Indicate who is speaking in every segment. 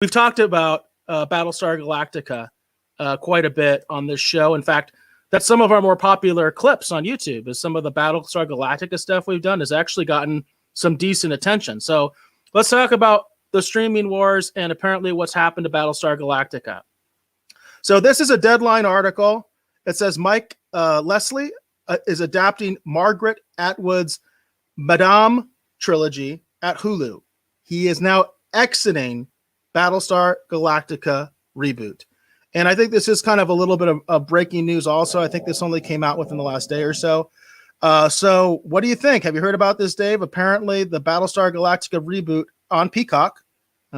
Speaker 1: We've talked about Battlestar Galactica quite a bit on this show. In fact, that's some of our more popular clips on YouTube. Is some of the Battlestar Galactica stuff we've done has actually gotten some decent attention. So let's talk about the streaming wars and apparently what's happened to Battlestar Galactica. So this is a Deadline article. It says Mike Leslie is adapting Margaret Atwood's Madame trilogy at Hulu. He is now exiting Battlestar Galactica reboot. And I think this is kind of a little bit of breaking news also. I think this only came out within the last day or so. So what do you think? Have you heard about this, Dave? Apparently the Battlestar Galactica reboot on Peacock,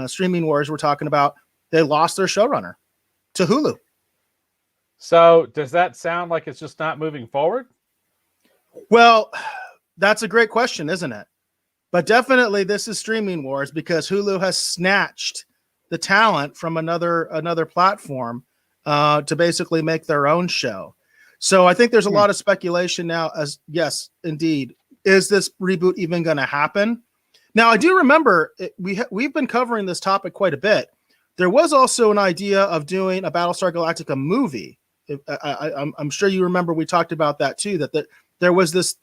Speaker 1: streaming wars we're talking about, they lost their showrunner to Hulu.
Speaker 2: So does that sound like it's just not moving forward?
Speaker 1: Well, that's a great question, isn't it? But definitely this is streaming wars because Hulu has snatched the talent from another platform to basically make their own show. So I think there's a lot of speculation now as, yes, indeed, is this reboot even going to happen? Now, I do remember we've been covering this topic quite a bit. There was also an idea of doing a Battlestar Galactica movie. I'm sure you remember we talked about that too, that there was this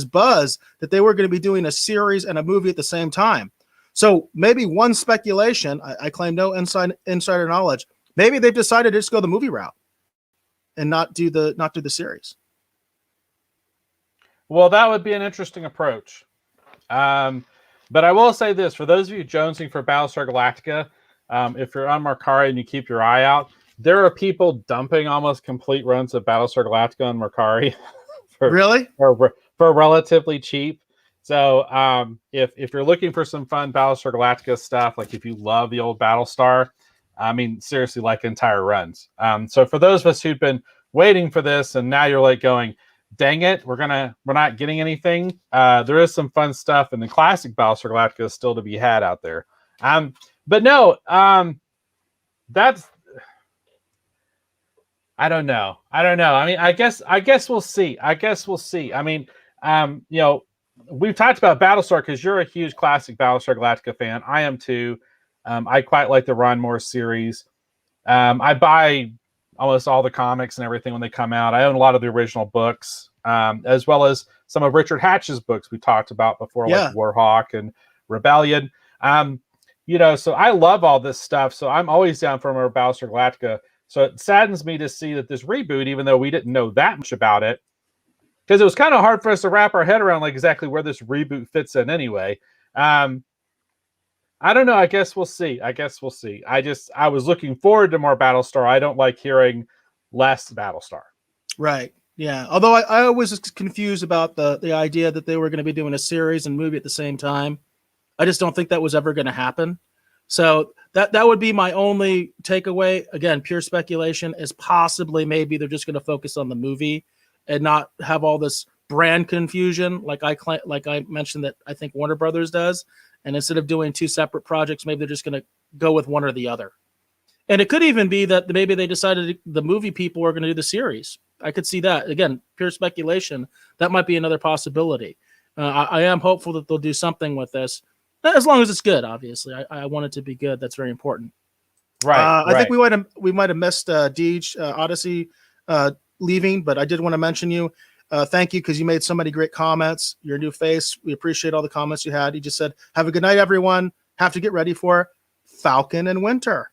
Speaker 1: buzz that they were going to be doing a series and a movie at the same time. So maybe one speculation, I claim no insider knowledge, maybe they've decided to just go the movie route and not do the series.
Speaker 2: Well, that would be an interesting approach. But I will say this, for those of you jonesing for Battlestar Galactica, if you're on Mercari and you keep your eye out, there are people dumping almost complete runs of Battlestar Galactica on Mercari for relatively cheap. So if you're looking for some fun Battlestar Galactica stuff, like if you love the old Battlestar, I mean, seriously, like entire runs. So for those of us who've been waiting for this and now you're like going, dang it, we're not getting anything. There is some fun stuff, and the classic Battlestar Galactica is still to be had out there. But no, that's, I don't know. I mean, I guess we'll see. I mean, we've talked about Battlestar because you're a huge classic Battlestar Galactica fan. I am too. I quite like the Ron Moore series. I buy almost all the comics and everything when they come out. I own a lot of the original books, as well as some of Richard Hatch's books we talked about before, like Warhawk and Rebellion. So I love all this stuff. So I'm always down for more Battlestar Galactica. So it saddens me to see that this reboot, even though we didn't know that much about it, because it was kind of hard for us to wrap our head around like exactly where this reboot fits in anyway. I don't know. I guess we'll see. I was looking forward to more Battlestar. I don't like hearing less Battlestar.
Speaker 1: Right. Yeah. Although I was confused about the idea that they were going to be doing a series and movie at the same time. I just don't think that was ever going to happen. So that would be my only takeaway. Again, pure speculation is possibly maybe they're just going to focus on the movie and not have all this brand confusion like I mentioned that I think Warner Brothers does. And instead of doing two separate projects, maybe they're just going to go with one or the other. And it could even be that maybe they decided the movie people are going to do the series. I could see that. Again, pure speculation. That might be another possibility. I am hopeful that they'll do something with this. As long as it's good, obviously. I want it to be good. That's very important.
Speaker 2: Right.
Speaker 1: I think we might have missed Deej Odyssey leaving, but I did want to mention you. Thank you, because you made so many great comments. You're a new face. We appreciate all the comments you had. You just said, have a good night, everyone. Have to get ready for Falcon and Winter,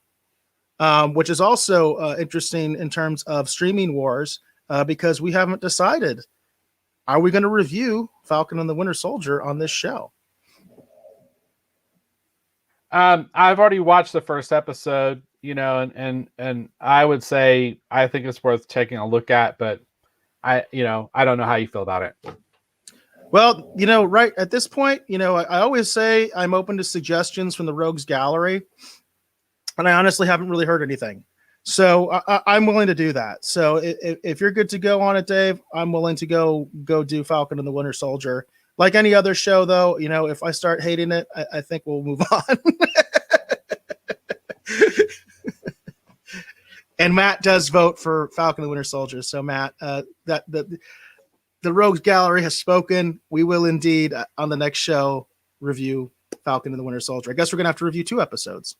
Speaker 1: which is also interesting in terms of streaming wars, because we haven't decided. Are we going to review Falcon and the Winter Soldier on this show?
Speaker 2: I've already watched the first episode, and I would say I think it's worth taking a look at, but I don't know how you feel about it.
Speaker 1: Well, right at this point, I always say I'm open to suggestions from the Rogues Gallery, and I honestly haven't really heard anything. So I'm willing to do that. So if you're good to go on it, Dave, I'm willing to go do Falcon and the Winter Soldier. Like any other show, though, if I start hating it, I think we'll move on. And Matt does vote for Falcon and the Winter Soldier. So, Matt, the Rogues Gallery has spoken. We will indeed, on the next show, review Falcon and the Winter Soldier. I guess we're going to have to review 2 episodes.